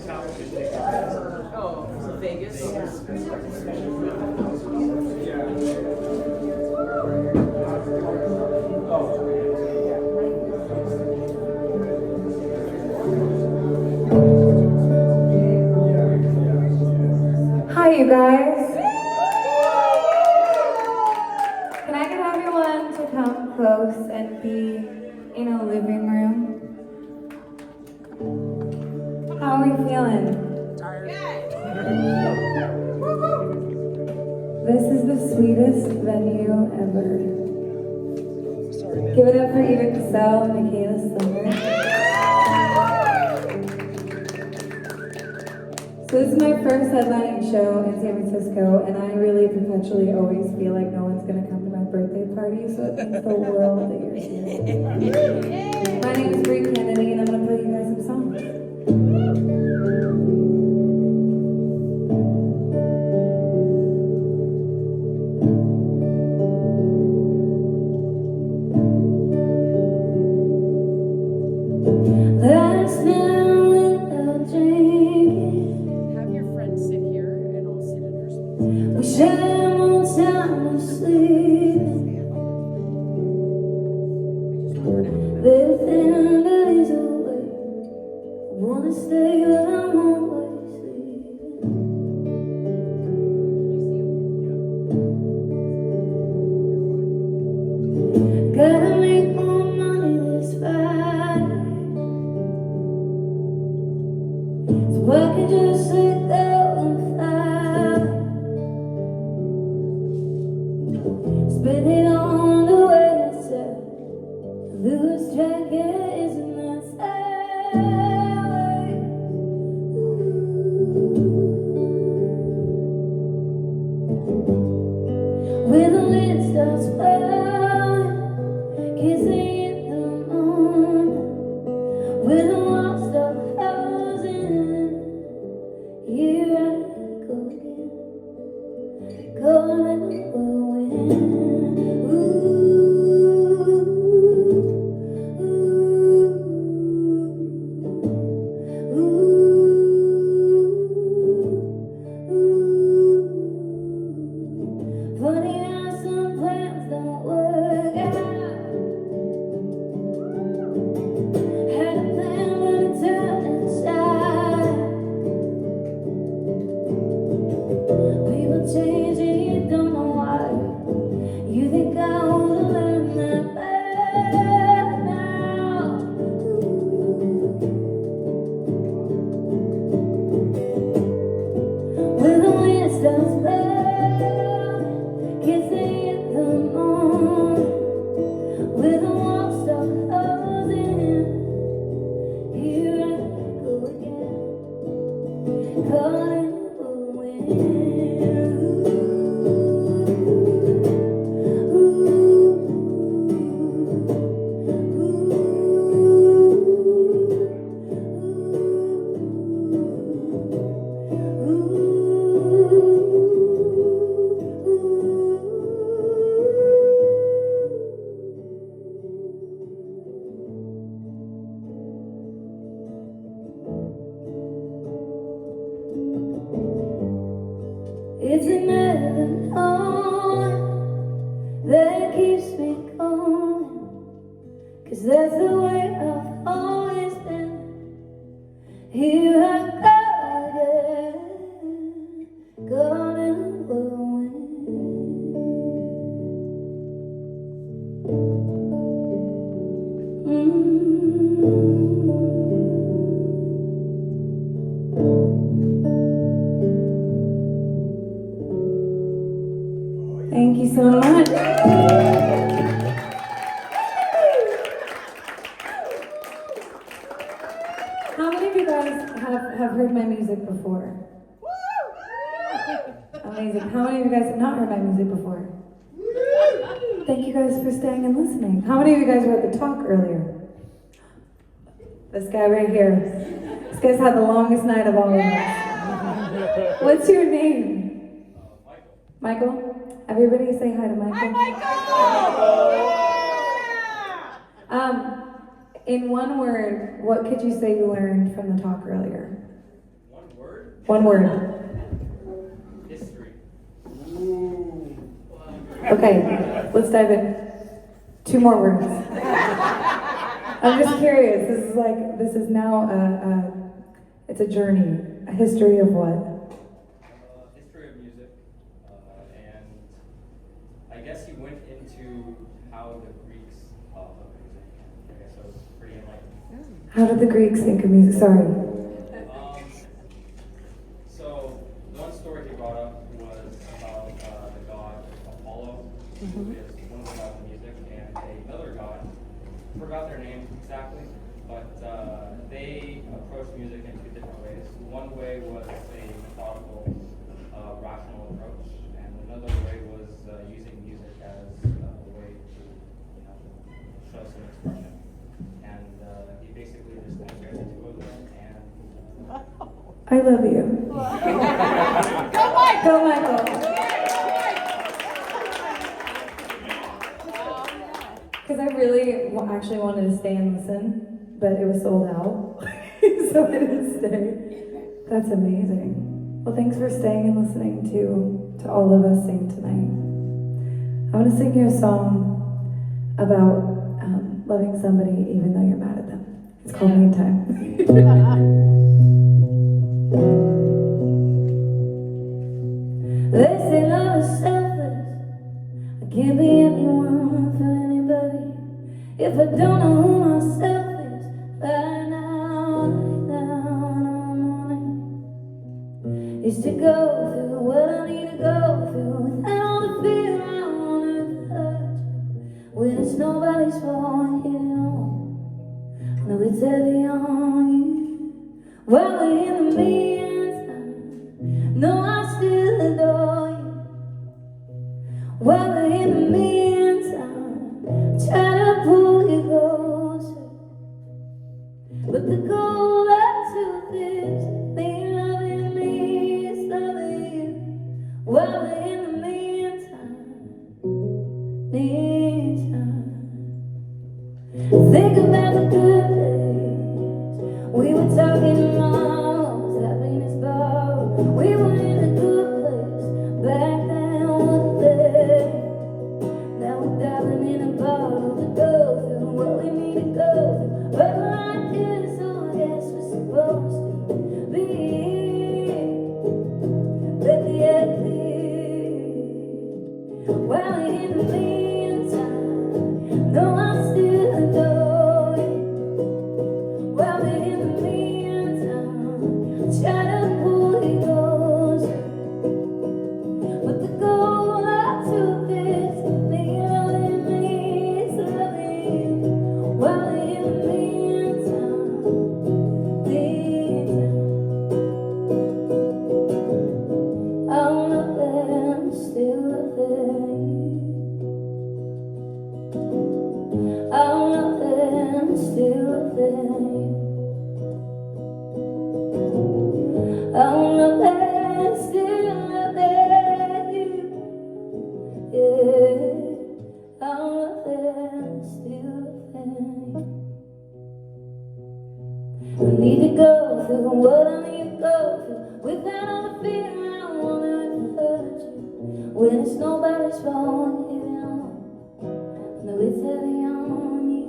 Oh, Vegas. Hi, you guys. Can I get everyone to come close and be in a living room? How are we feeling? This is the sweetest venue ever. Give it up for Eva Cassell and Michaela Silver. So this is my first headlining show in San Francisco, and I really perpetually always feel like no one's gonna come to my birthday party, so it means the world that you're here. My name is Bre Kennedy, and I'm gonna play you guys some songs. Last night I drank. Have your friend sit here and I'll sit in her space. We shared more time to sleep. Little thin days away. I wanna stay, but I'm always sleeping. Gotta make more money this Friday, so I can just sit there and fly. Spend it on the way itself. Lose track, yeah, isn't that sad? When the wind starts blowing, kissing in the moon. When the walls start closing, here I go again, calling the wind. Funny how some plans don't work out. Had a plan but it turned inside. We will change and you don't know why. You think I would've learned that bad now. When the wind starts blowing, kissing in the moon. When the walls start closing, here I go again, calling the wind. It's another knowing that keeps me going, 'cause that's the way I've always been. Here I go again, calling the wind. Thank you so much. How many of you guys have heard my music before? Amazing. How many of you guys have not heard my music before? Thank you guys for staying and listening. How many of you guys were at the talk earlier? This guy right here. This guy's had the longest night of all of us. What's your name? Michael? Everybody say hi to Michael. Hi, Michael! In one word, what could you say you learned from the talk earlier? One word. History. Okay, let's dive in. 2 more words. I'm just curious. This is now it's a journey. A history of what? History of music. And I guess he went into how the Greeks thought of music. I guess so it's pretty enlightening. How did the Greeks think of music? Sorry. So one story he brought up was about the god Apollo, who is one of the gods of music, and another god. I forgot their name exactly, but they approached music in 2 different ways. One way was a methodical, rational approach, and another way was using music as a way to, show some expression. And he basically just compared the 2 of them, and I love you. Go, Michael. Because I really actually wanted to stay and listen, but it was sold out, so I didn't stay. That's amazing. Well, thanks for staying and listening to all of us sing tonight. I want to sing you a song about loving somebody even though you're mad at them. It's called Meantime. They say love is selfless. I can't be anyone for anybody. If I don't know who myself is, right now, is to go through what I need to go through without all the fear I wanna hurt you. When it's nobody's fault, you know it's heavy on you. While we're in the meantime, no, I still adore you. While we're in the meantime, try to pull you closer, but the goal of truth is me loving me is loving you. While we're in the meantime, think about the good days. We were talking miles, happiness borrowed. We were in a good place back then, one day. Now we're diving in a bottle to go through what we need to go through. But right here, so I guess we're supposed to be here. Let the end be. While in the meantime, no, I still adore you. While in the meantime, try to pull you closer, but the goal I took is me loving me is loving you. While in the meantime, I'm loving, still loving you. I'm loving, still loving you. I'm loving, still loving you. Yeah, I'm loving, still loving you. I need to go through what I need to go through without all the fear I wanna hurt you. When it's nobody's fault, you know it's heavy on you.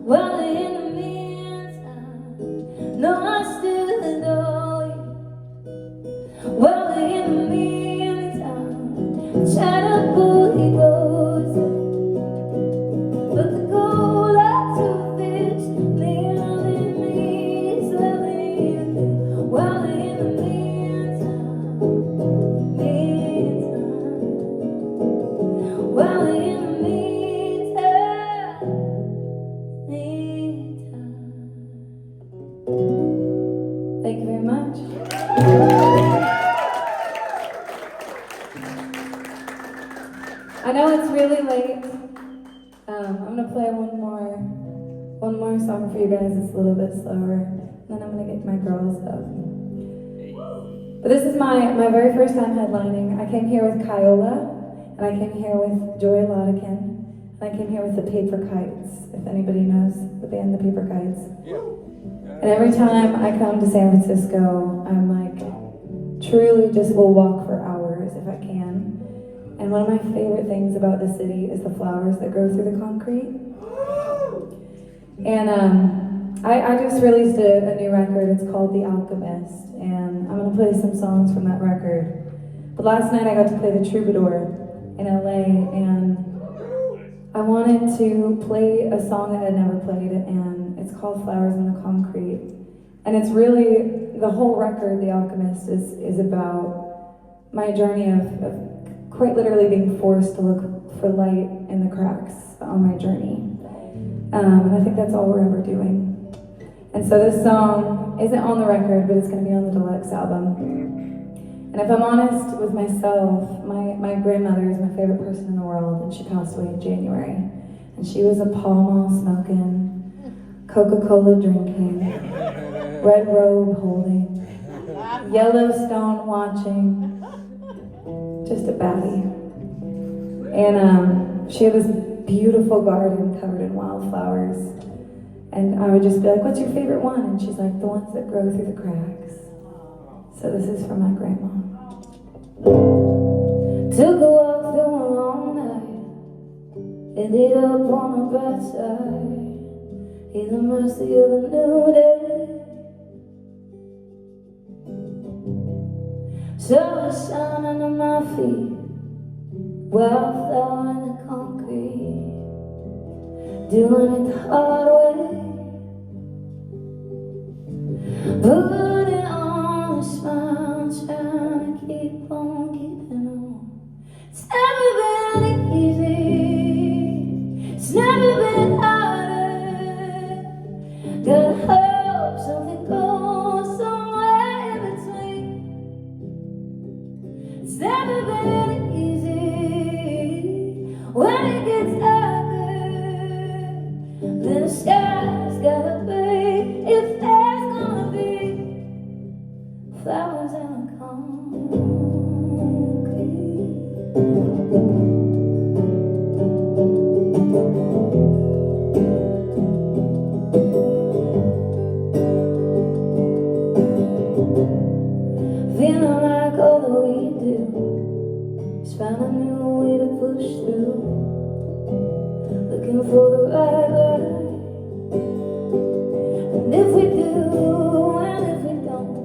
While in the meantime, no, I still adore you. While in the meantime, try to pull you closer, but the goal I took is me loving me is loving you. While in the meantime, while in the meantime. Thank you very much. I know it's really late. I'm gonna play one more song for you guys. It's a little bit slower. Then I'm gonna get my girls up. But this is my very first time headlining. I came here with Kyola, and I came here with Joy Laudikin, and I came here with the Paper Kites. If anybody knows the band, the Paper Kites. Yeah. And every time I come to San Francisco, I'm like, truly just will walk for hours if I can. And one of my favorite things about the city is the flowers that grow through the concrete. And I just released a new record. It's called The Alchemist, and I'm gonna play some songs from that record. But last night I got to play the Troubadour in LA, and I wanted to play a song that I'd never played, and it's called Flowers in the Concrete. And it's really, the whole record, The Alchemist, is about my journey of quite literally being forced to look for light in the cracks on my journey. And I think that's all we're ever doing. And so this song isn't on the record, but it's going to be on the deluxe album. And if I'm honest with myself, my grandmother is my favorite person in the world, and she passed away in January. And she was a Pall Mall smoking, Coca-Cola drinking, red robe holding, Yellowstone watching, just a baddie. And she had this beautiful garden covered in wildflowers. And I would just be like, what's your favorite one? And she's like, the ones that grow through the cracks. So this is from my grandma. Took a walk through a long night, ended up on the bad side, in the mercy of a new day. Saw the sun under my feet, wildflower in the concrete, doing it the hard way. Put it on a smile, trying to keep on keeping on. It's never been easy, it's never been harder. Gotta hope something goes somewhere in between. It's never been easy when it gets darker. Then the sky's gotta be, if there's gonna be flowers in the concrete. Feeling like all that we do is find a new way to push through, looking for the right light. And if we do, and if we don't,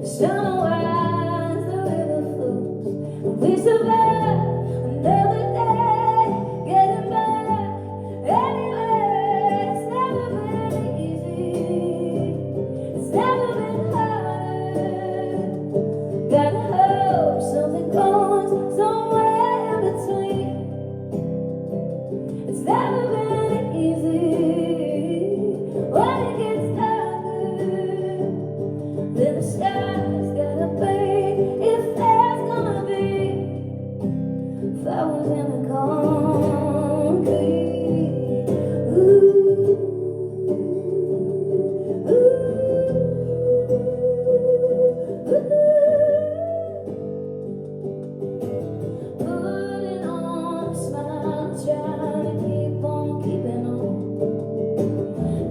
the sun will rise, the river flows, and we survive another day, getting back anyway. It's never been easy, it's never been harder. Gotta hope something goes somewhere in between. It's never been easy when it gets darker. Then the sky's gotta be, if there's gonna be flowers in the concrete. Ooh, putting on a smile, trying to keep on keeping on.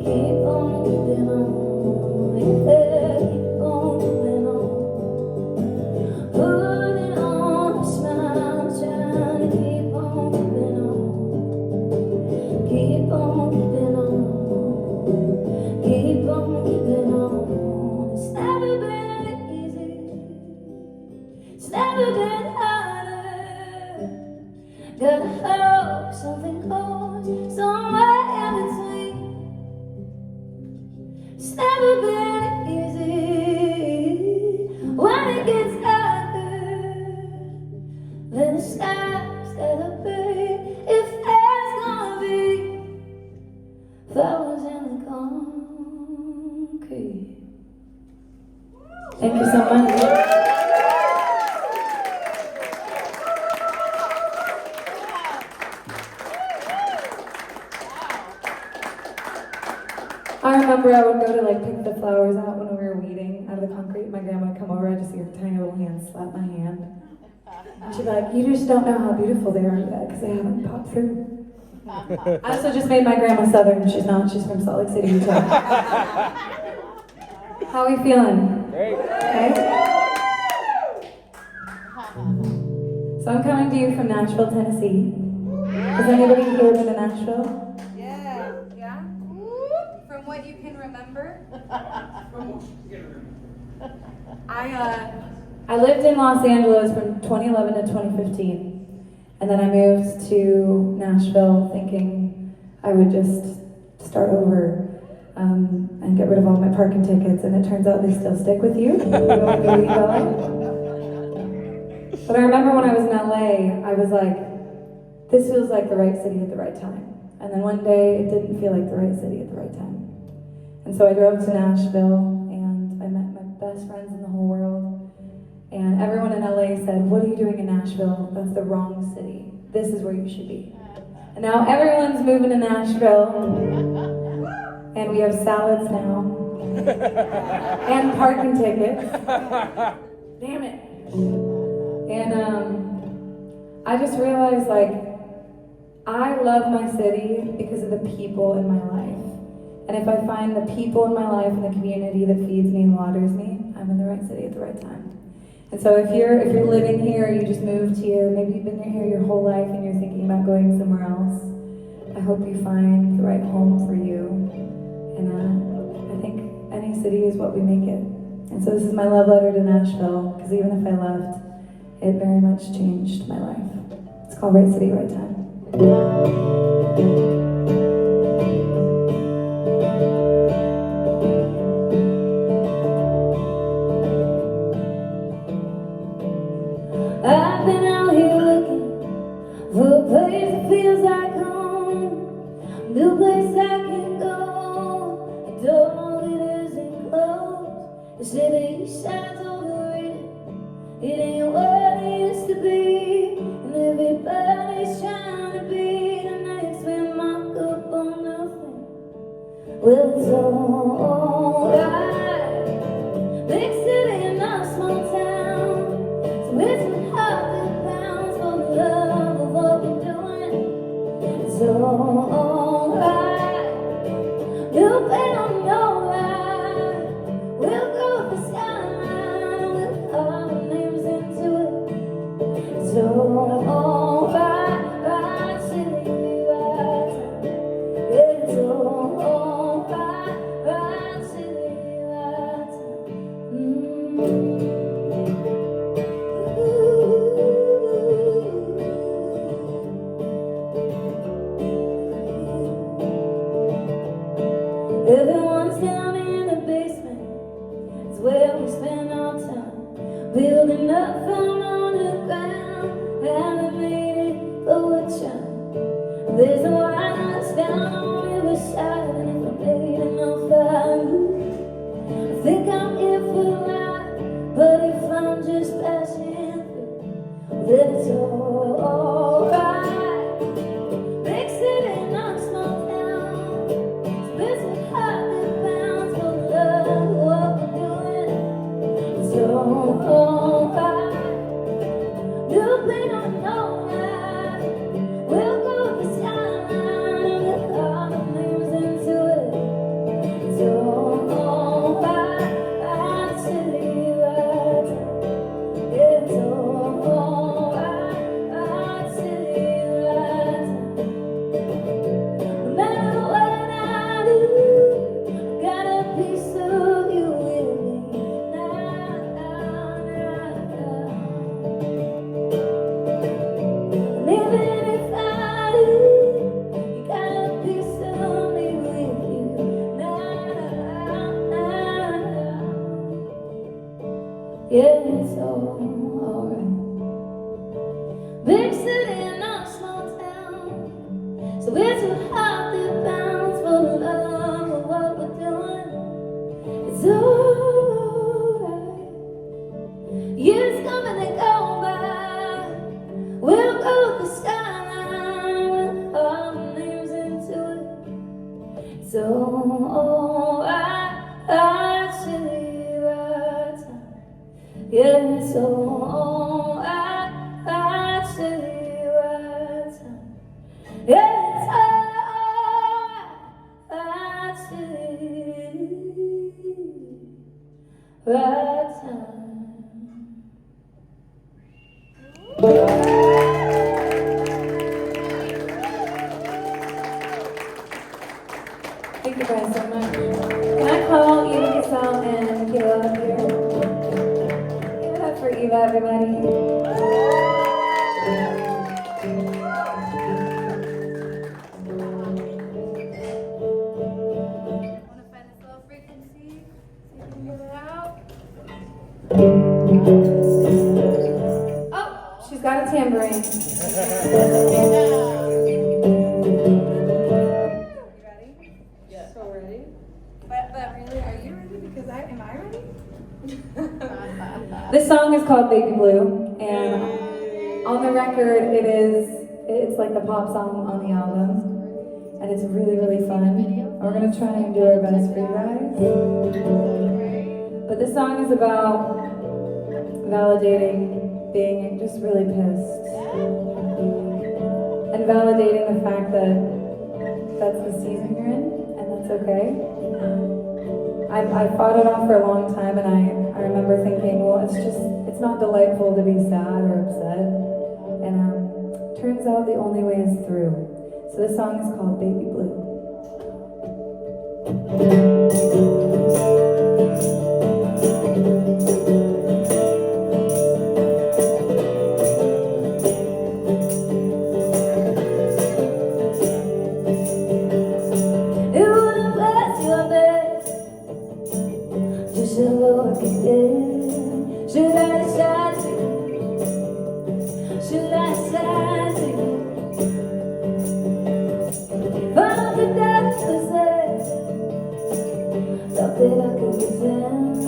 Keep on keeping on, yeah, keep on keeping on. Putting on a smile, trying to keep on keeping on. Keep on keeping on, keep on keeping on. It's never been easy, it's never been harder. Gotta hope something goes somewhere in between. It's never been easy when it gets darker. Then the sky's gotta be, if there's gonna be flowers in the concrete. Thank you so much. I remember I would go to like pick the flowers out when we were weeding out of the concrete. My grandma would come over, I'd just see her tiny little hand slap my hand. And she'd be like, you just don't know how beautiful they are yet because they haven't popped through. I also just made my grandma Southern. She's not, she's from Salt Lake City, Utah. How are we feeling? Great. Okay? So I'm coming to you from Nashville, Tennessee. Has anybody here been to Nashville? Yeah. Yeah? From what you can remember? I lived in Los Angeles from 2011 to 2015. And then I moved to Nashville thinking I would just start over and get rid of all my parking tickets. And it turns out they still stick with you. You don't go to LA. But I remember when I was in LA, I was like, this feels like the right city at the right time. And then one day, it didn't feel like the right city at the right time. And so I drove to Nashville, and I met my best friends in the whole world. And everyone in LA said, what are you doing in Nashville? That's the wrong city. This is where you should be. And now everyone's moving to Nashville, and we have salads now, and parking tickets. Damn it. And I just realized, like, I love my city because of the people in my life. And if I find the people in my life and the community that feeds me and waters me, I'm in the right city at the right time. And so if you're living here, you just moved here, maybe you've been here your whole life and you're thinking about going somewhere else, I hope you find the right home for you. And I think any city is what we make it. And so this is my love letter to Nashville, because even if I left, it very much changed my life. It's called Right City, Right Time. I've been out here looking for a place that feels like home, a new place I can go. The door it isn't closed. They say the east side's overrated. It ain't what it used to be, and everybody's trying to be the next remarkable nothing. Well, it's alright. Big city and not a small town, so it's 100 pounds for the love of what we're doing. It's alright. You've been on your ride. We'll go for the skyline with our names into it. It's alright, right city, right time. It's alright, right city, right time. Everyone's down in the basement. It's where we spend our time, building up from underground. Haven't made it for a time. There's a wilderness down on the other side, and if I made enough I think I'm here for life. But if I'm just passing through, then it's alright. Big city, not a small town, so it's 100 pounds for the love of what we're doing. It's alright. You've been on your ride. We'll go with the skyline with our names into it. It's alright, right city, right time. It's alright, right city, right time. No matter what I do, I got a piece of you with me now, now, now. And even if I do, you got a piece of me with you now, now. Yeah, it's alright. Big city, not a small town, so it's 100 pounds for the love of what we're doing. It's alright. Years coming and go by. We'll go with the skyline with our names into it. It's alright, right city, right time. Yeah, it's alright, right city, right time. Yeah, it's alright, right city, right time. Thank you guys so much. Can I call Eva Cassell and Kayla up here? Give it up for Eva, everybody. Want to find this little frequency? See if you can get it out. Oh, she's got a tambourine. So ready? But really, are you ready? Because am I ready? This song is called Baby Blue, and on the record, it's like the pop song on the album, and it's really, really fun. We're gonna try and do our best for you guys. But this song is about validating being just really pissed, and validating the fact that that's the season you're in, and that's okay. I fought it off for a long time, and I remember thinking, well, it's not delightful to be sad or upset. And turns out the only way is through. So this song is called Baby Blue. It wouldn't bless your bed. Just a look at it. Should I decide to? Should I decide to? Found the doctor said, thought that I could pretend,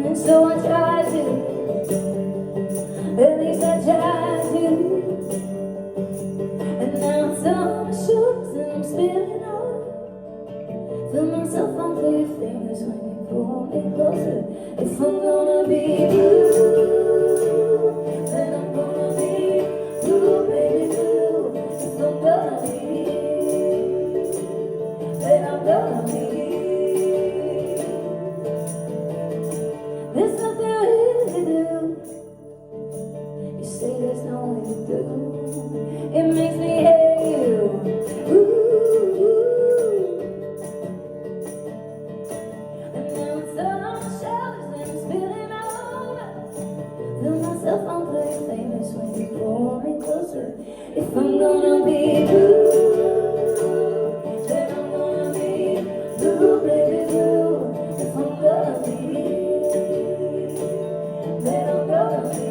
and so I tried to. At least I tried to. And now it's on my shoulders and I'm spilling over. Feel myself on your fingers when you pull me closer. If I'm gonna be blue, then I'm gonna be blue, baby blue. If I'm gonna be, then I'm gonna be. There's nothing really to do. You say there's no way to do. It makes me hate you. Ooh. And now it's all on my shoulders and I'm spilling over. Feel myself on play famous when you pull me closer. If I'm gonna be blue, then I'm gonna be blue, baby blue. If I'm gonna be, then I'm gonna be.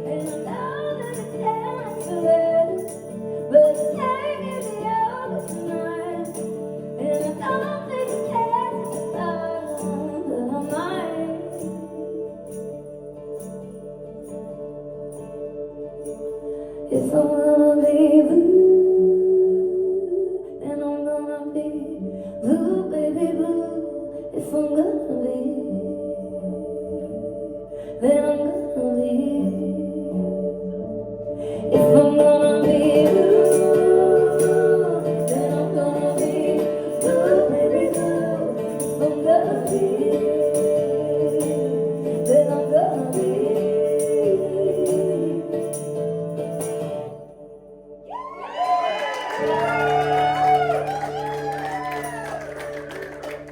And I know that it ends forever, but it's hanging me over tonight. And I don't think it ends about that I might. If I'm gonna be blue, then I'm gonna be blue, baby blue. If I'm gonna be, then I'm gonna be. If I'm gonna be blue, then I'm gonna be blue, baby blue. If I'm gonna be, then I'm gonna be.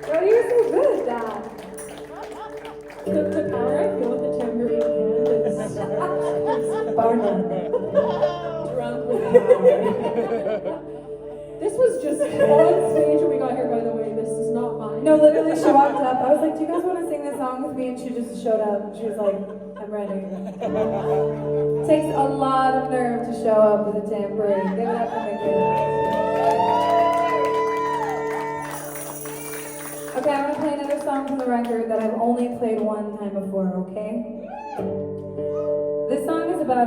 Oh, you're so good at that. The power I feel with the tambourine hand is Barnum. drunk with power. This was just on stage when we got here, by the way. This is not mine. No, literally, she walked up. I was like, do you guys want to sing this song with me? And she just showed up. She was like, I'm ready. Takes a lot of nerve to show up with a tambourine. Give it up for Mickey. Okay, I'm going to play another song from the record that I've only played one time before, okay? This song is about,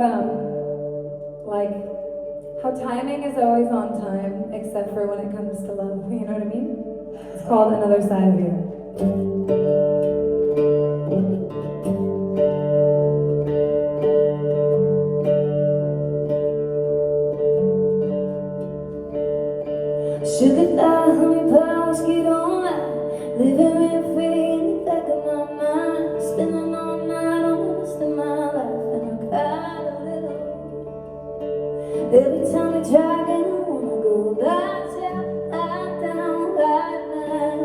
like, how timing is always on time, except for when it comes to love. You know what I mean? It's called Another Side of You. Sugar thigh, honey pie, whiskey don't lie. Living rent free in the back of my mind. Spending all night on the rest of my life, and I cried a little. Every time I try again, I wanna go lights out, light down, right now.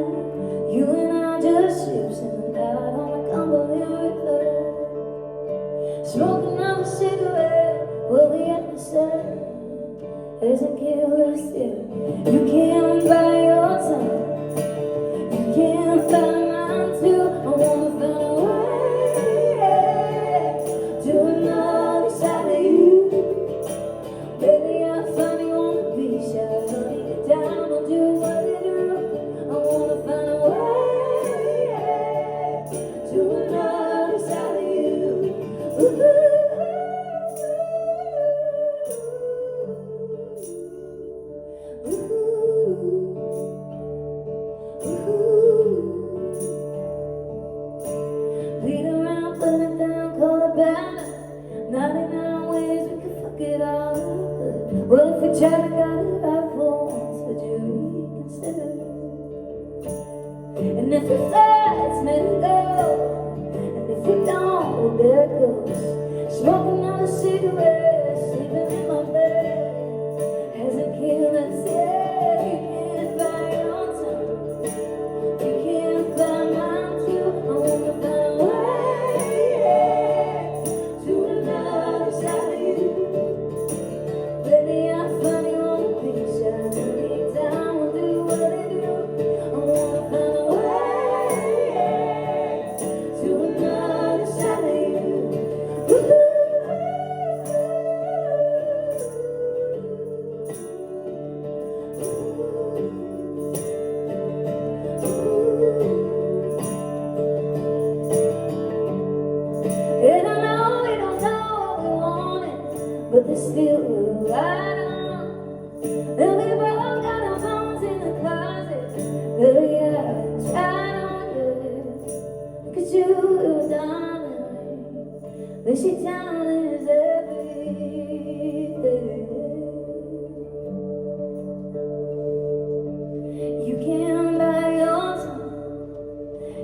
You and I just ships in the night on a Cumberland River. Smoking on a cigarette, what we have to say hasn't killed us yet. You can't buy your time, you can't buy mine too. I wanna find a way to another side of you. Baby, I finally wanna be shy. Honey, get down, I'll do what you do. I wanna find a way to another side of you. Ooh. Beat around, put it down, call it back. 99 ways we could fuck it all up. What if we tried to got it right for once? Would you reconsider? And if we fly, it's let it go. And if we don't, well, there it goes. Smoking on a cigarette, sleeping in my bed hasn't killed us yet. You can't buy your time, you can't buy mine too. I wanna find a way to another side of you. Baby, I finally wanna be shy. Anytime we'll do what I do. I wanna find a way to another side of you. Ooh. And I know we don't know what we wanted, but there's still a light on. And we both got our phones in the closet, but we haven't tried on yet. 'Cause you were diamond, but she down is everything. You can't buy your time,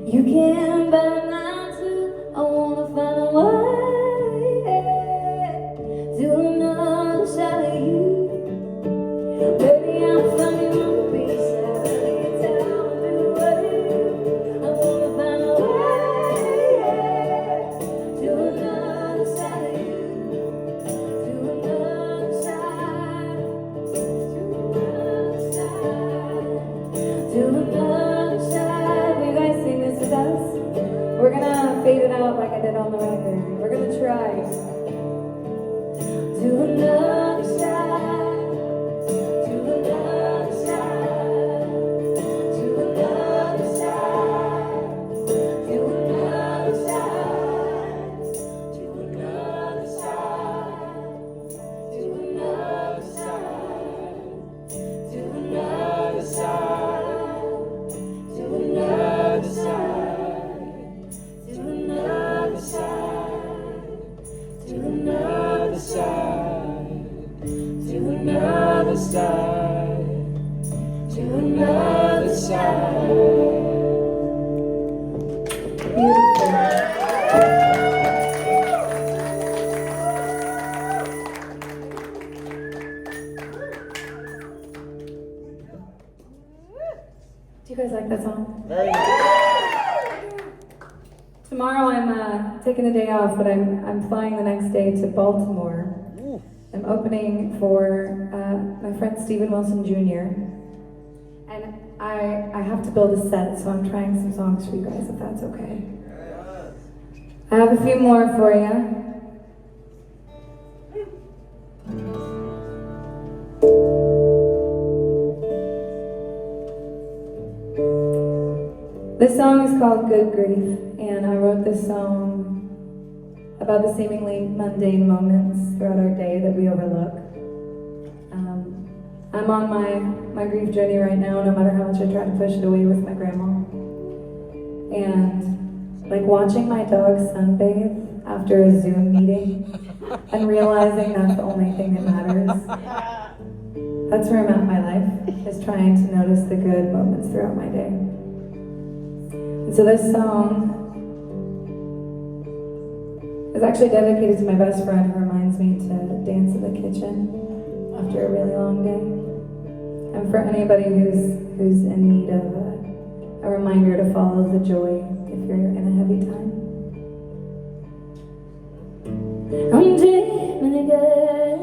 you can't buy mine too. I wanna find a way to another side of you. Baby, I'm finally wanna be sad. Get down and do what you do. I wanna find a way to another side of you. To another side. To another side. To another side. Will you guys sing this with us? We're gonna fade it out like I did on the record. We're gonna try. To another side, to another side, to another side, to another side, to another side, to another side, to another side, to another side. To another side, to another side, to another side, to another side. Beautiful. Do you guys like that song? Very nice. Tomorrow I'm taking the day off, but I'm flying the next day to Baltimore. I'm opening for my friend Stephen Wilson Jr. And I have to build a set, so I'm trying some songs for you guys, if that's okay. I have a few more for you. This song is called Good Grief, and I wrote this song about the seemingly mundane moments throughout our day that we overlook. I'm on my grief journey right now, no matter how much I try to push it away with my grandma. And like watching my dog sunbathe after a Zoom meeting and realizing that's the only thing that matters. That's where I'm at in my life. just trying to notice the good moments throughout my day. And so this song is actually dedicated to my best friend who reminds me to dance in the kitchen after a really long day. And for anybody who's in need of a reminder to follow the joy if you're in a heavy time. I'm dreaming again.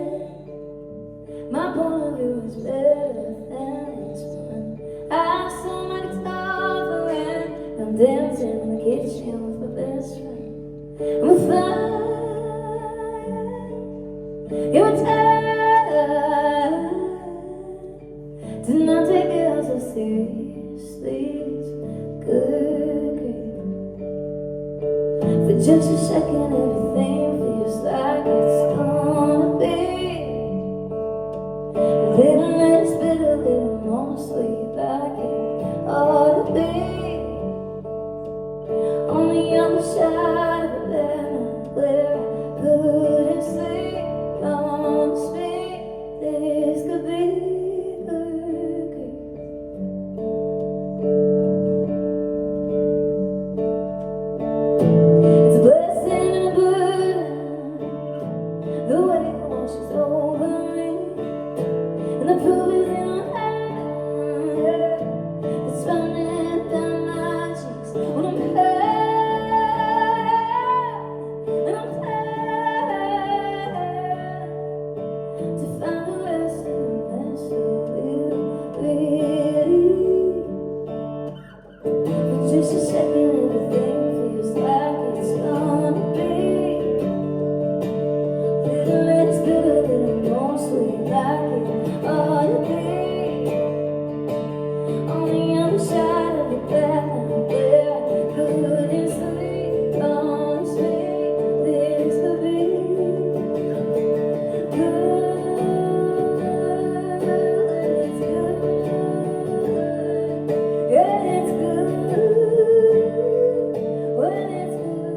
My point of view is better than this one. I saw my guitar and I'm dancing in the kitchen with my best friend. I'm a fire. You're tired. Do not take it all so seriously. It's good. For just a second, everything feels like it's gonna be a little less bitter, a little more sweet, like it ought to be. On the other side of the bed, where I couldn't sleep, promise me this could be good. It's a blessing and a burden, the way it washes over me, and the proof is in my hand. It's running down my cheeks when I'm hurt, and I'm tired to find the rest in the mess of little relief. For just a second, everything feels like it's gonna be little less bitter, little more sweet, like it ought to be. On the other side of the bed, where I couldn't sleep, promise me this could be good. It's good. Yeah, it's good when it's good.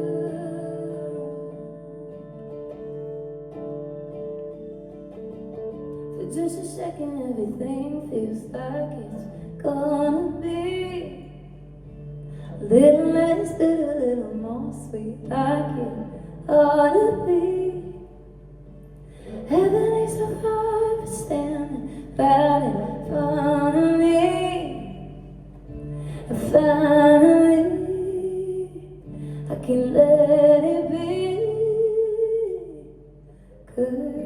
For just a second, everything feels like it's gonna be a little less bitter, a little more sweet, like it ought to be. Heaven is so hard for standing right in front of me. And finally, I can let it be good.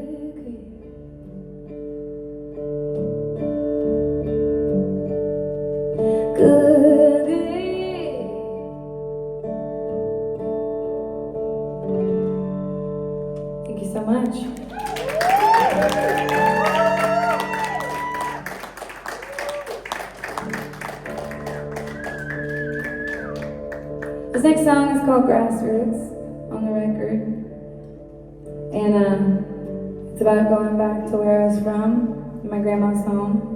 Good. Thank you so much. This next song is called Grassroots on the record. And it's about going back to where I was from, my grandma's home.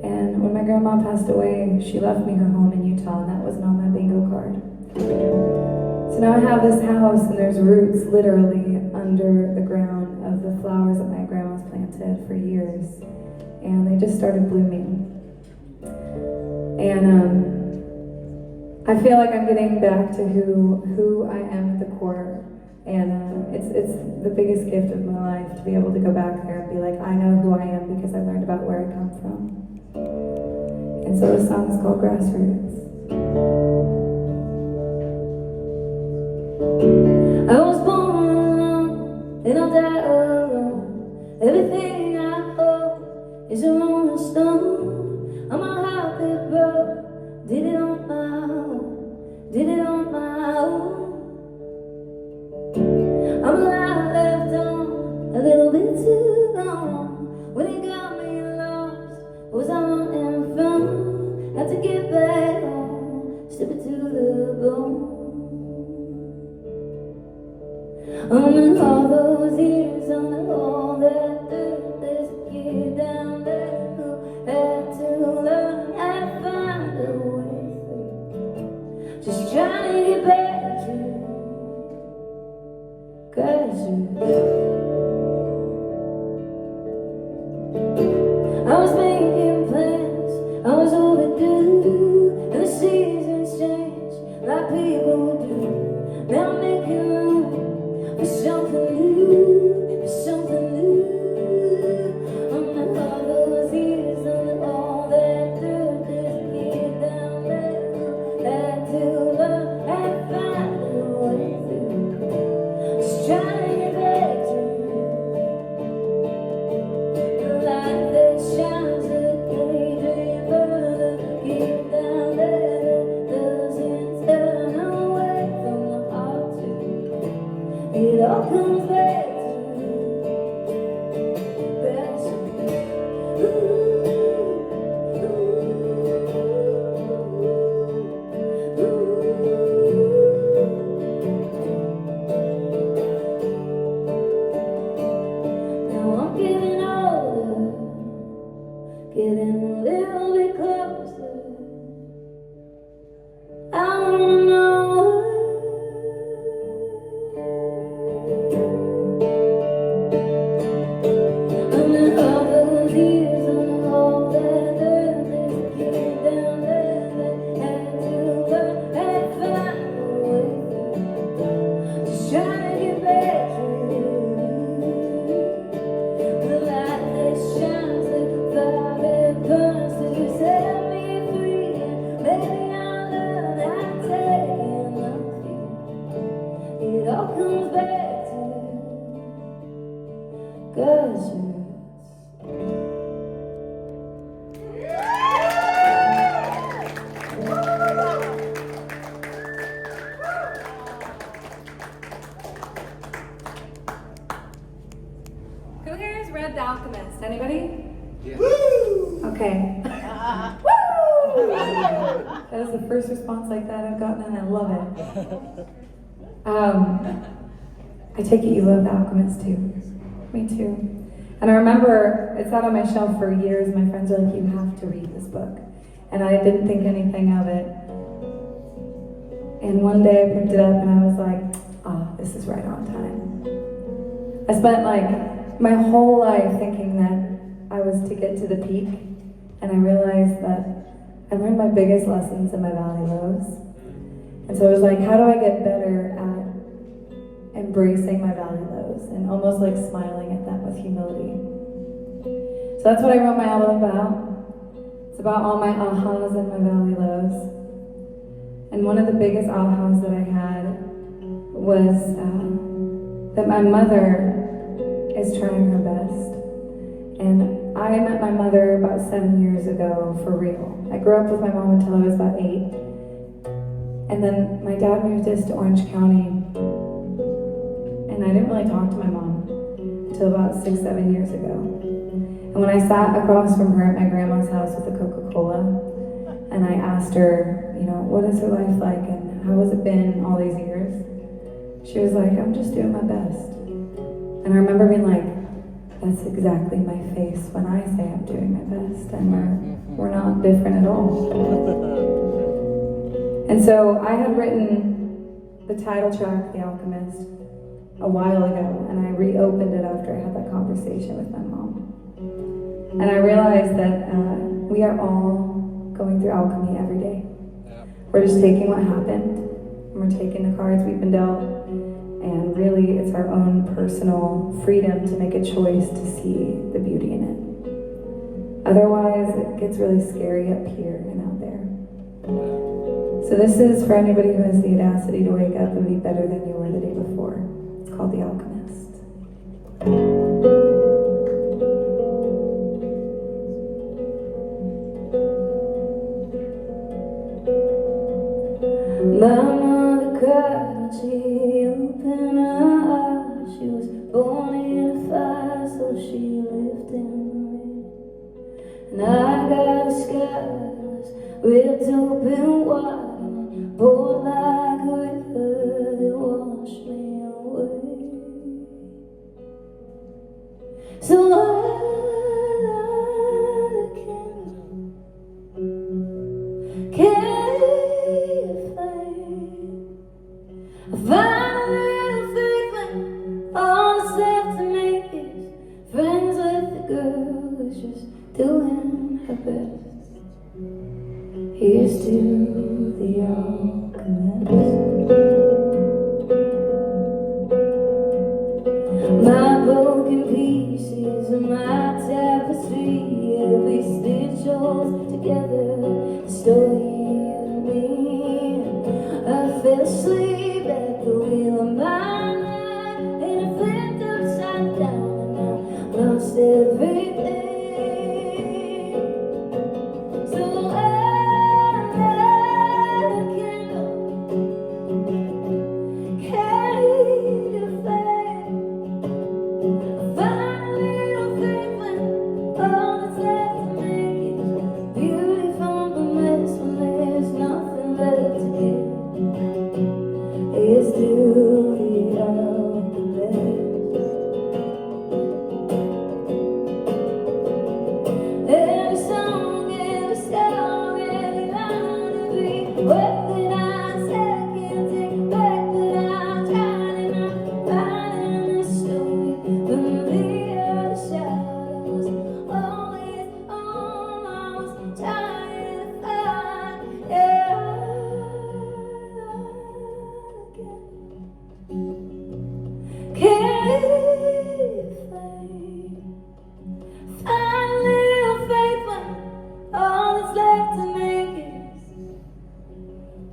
And when my grandma passed away, she left me her home in Utah, and that wasn't on my bingo card. So now I have this house, and there's roots literally under the ground of the flowers that my grandma's planted for years. And they just started blooming. And I feel like I'm getting back to who I am at the core. And it's the biggest gift of my life to be able to go back there and be like, I know who I am because I learned about where I come from. And so the song is called Grassroots. I was born alone, and I'll die alone. Everything I hold is a rolling stone. I'm a heart that broke, did it on my own, did it on my own. I'm alive, left on a little bit too long. When it got me lost, was I running from? Had to get back home, slip it to the bone. Under all those years, under all that dirt, there's a kid down there who had to learn how to find a way through. Just trying to get back to grassroots. I was making plans was overdue, and the seasons change like people do. Now make room for something new, for something new. Under all those years, under all that dirt, there's a kid down there who had to learn and find a way through. Just trying to get back to the light that shines, the daydreamer, the kid down there that doesn't turn away from the heart too. It all comes back to best. Now I'm getting older, getting a little bit closer. I wanna know under all those years, under all that dirt, there's a kid down there that had to learn and find a way through. Just trying to get back to the light that shines, the fire that burns to set me free. And maybe I'll learn how to take enough fear. It all comes back to gushers. Who here has read The Alchemist? Anybody? Okay. That is the first response like that I've gotten, and I love it. I take it you love The Alchemist too. Me too. And I remember it sat on my shelf for years. My friends were like, "You have to read this book," and I didn't think anything of it. And one day I picked it up, and I was like, "Ah, this is right on time." I spent like my whole life thinking that I was to get to the peak, and I realized that I learned my biggest lessons in my valley lows. And so I was like, how do I get better at embracing my valley lows and almost like smiling at them with humility? So that's what I wrote my album about. It's about all my ahas and my valley lows. And one of the biggest ahas that I had was that my mother is trying her best. And I met my mother about 7 years ago for real. I grew up with my mom until I was about 8. And then my dad moved us to Orange County. And I didn't really talk to my mom until about 6-7 years ago. And when I sat across from her at my grandma's house with a Coca-Cola, and I asked her, you know, what is her life like and how has it been all these years? She was like, I'm just doing my best. And I remember being like, that's exactly my face when I say I'm doing my best, and we're not different at all. And so I had written the title track, The Alchemist, a while ago, and I reopened it after I had that conversation with my mom. And I realized that we are all going through alchemy every day. We're just taking what happened, and we're taking the cards we've been dealt, and really it's our own personal freedom to make a choice to see the beauty in it. Otherwise, it gets really scary up here and out there. So this is for anybody who has the audacity to wake up and be better than you were the day before. It's called The Alchemist. My mother cried when she opened her eyes. She was born in a fire, so she lived in the rain. And I got a sky that was ripped open wide, and it poured like a river that washed me away. So I light a candle, carry a flame. I find a little faith when all that's left to me is friends with the girl who's just doing her best. Here's to the alchemist. My broken pieces of my tapestry, every stitch holds together the story of me. I fell asleep at the wheel of my mind, and it flipped upside down, and I lost everything. So I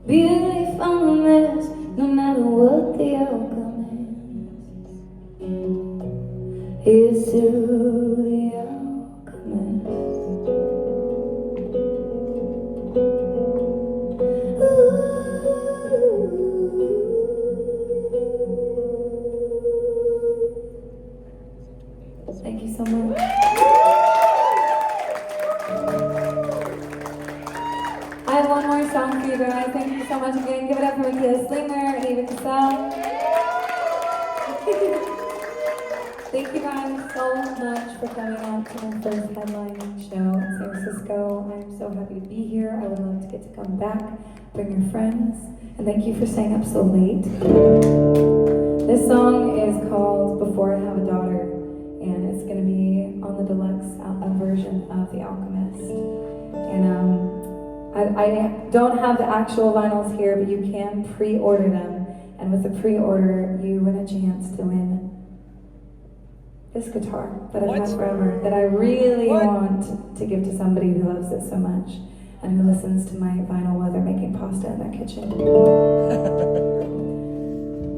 beauty from a mess, no matter what the outcome is. Here's to the alchemist. Thank you so much. I have one more song for you guys. Thank you so much again. Give it up for Michaela Slinger and Eva Cassell. Thank you guys so much for coming out to my first headlining show in San Francisco. I'm so happy to be here. I would love to get to come back, bring your friends, and thank you for staying up so late. This song is called Before I Have a Daughter, and it's going to be on the deluxe version of The Alchemist. And I don't have the actual vinyls here, but you can pre-order them. And with the pre-order, you win a chance to win this guitar that I've had forever, that I really want to give to somebody who loves it so much and who listens to my vinyl while they're making pasta in their kitchen.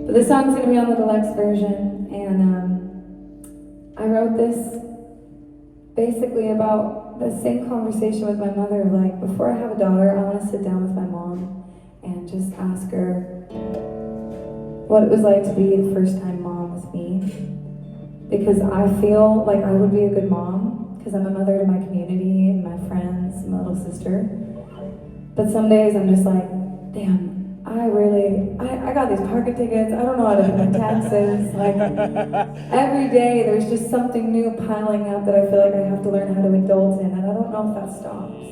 But this song's going to be on the deluxe version, and I wrote this basically about the same conversation with my mother, like, before I have a daughter, I want to sit down with my mom and just ask her what it was like to be the first time mom with me. Because I feel like I would be a good mom, because I'm a mother to my community and my friends, my little sister. But some days I'm just like, damn, I got these parking tickets, I don't know how to do my taxes. Like, every day there's just something new piling up that I feel like I have to learn how to adult in, and I don't know if that stops.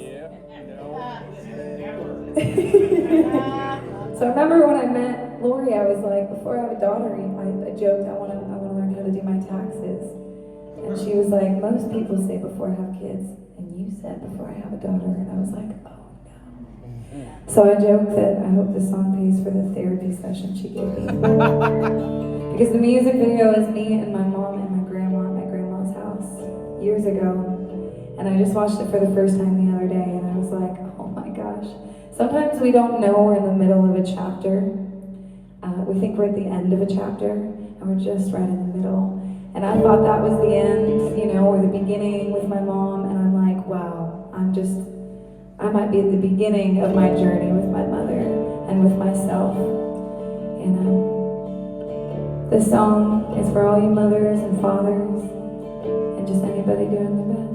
So I remember when I met Lori, I was like, before I have a daughter, I joked, I want to learn how to do my taxes. And she was like, most people say before I have kids, and you said before I have a daughter. And I was like, oh no. So I joked that I hope this song pays for the therapy session she gave me. Because the music video is me and my mom and my grandma at my grandma's house years ago. And I just watched it for the first time the other day, and I was like, oh my gosh. Sometimes we don't know we're in the middle of a chapter. We think we're at the end of a chapter, and we're just right in the middle. And I thought that was the end, or the beginning with my mom, and I'm like, wow, I might be at the beginning of my journey with my mother and with myself. This song is for all you mothers and fathers, and just anybody doing their best.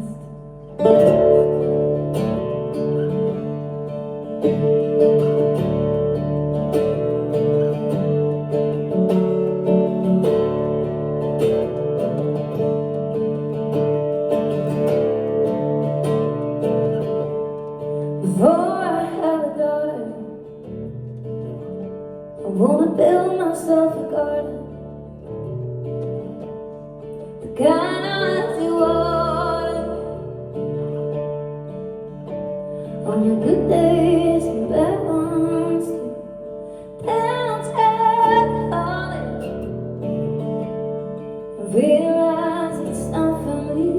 Before I have a daughter, I wanna build myself a garden, the kind I have to water on the good good days and bad ones too. Then I'll take college and realize it's not for me.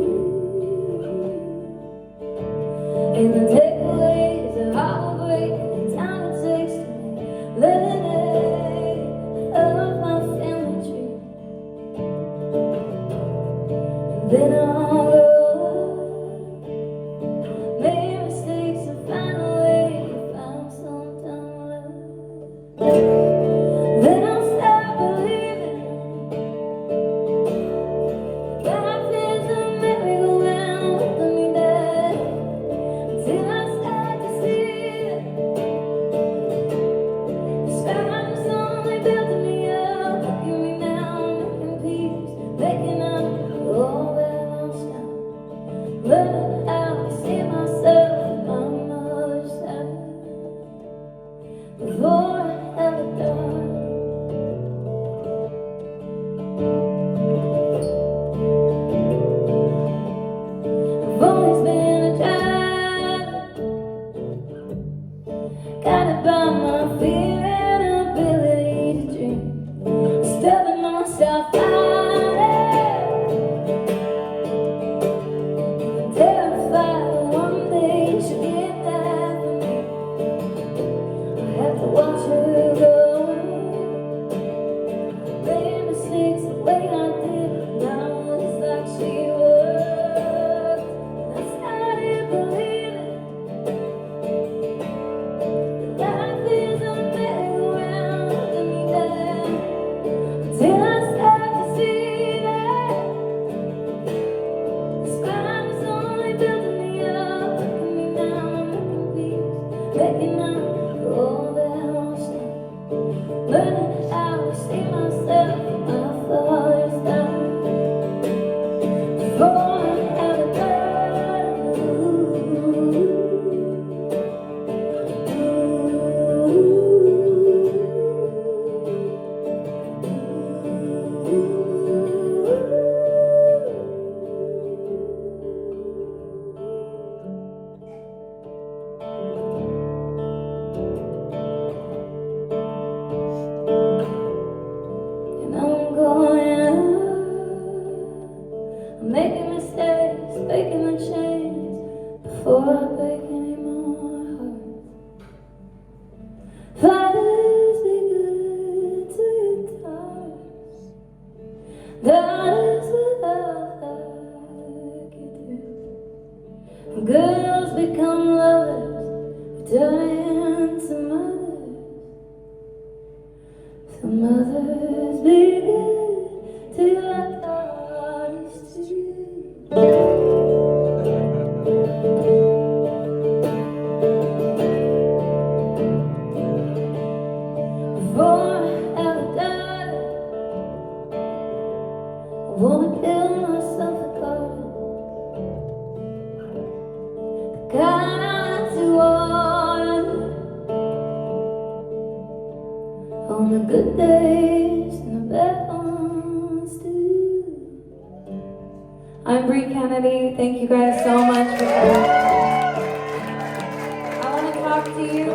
And the takeaways are heartbreak and the time it takes to make lemonade of my family tree. And then I'll grow up, make mistakes and find a way to find some dumb love. Then I'll stop believing life is a merry-go-round with me down. Till I start to see it, the sky's only building me up, looking me now, making peace, making up all that I lost now. Learning how to see myself on my mother's side before I have it done. I've always been a driver, guided by my fear and ability to dream, stubbing myself out terrified that one day she'll get that from me. I have to watch her go, make mistakes the way I did. Now it's like she was, and I started believing life is a merry-go-round, looking me down. Till I start to see that the sky is only building me up, looking me down, making peace, making up for all that I lost now. Learning how to see myself in my father's time before I have it done. And I'm going up, I'm making mistakes, breaking the chains before I break any more hearts. Fathers, be good to your daughters. Daughters will love like you do. Girls become lovers, returning to mothers. So mothers, be good to your daughters too. Before I have a daughter, I wanna build myself a garden, the kind to water on the good days and the bad ones too. I'm Bre Kennedy. Thank you guys so much for coming. I want to talk to you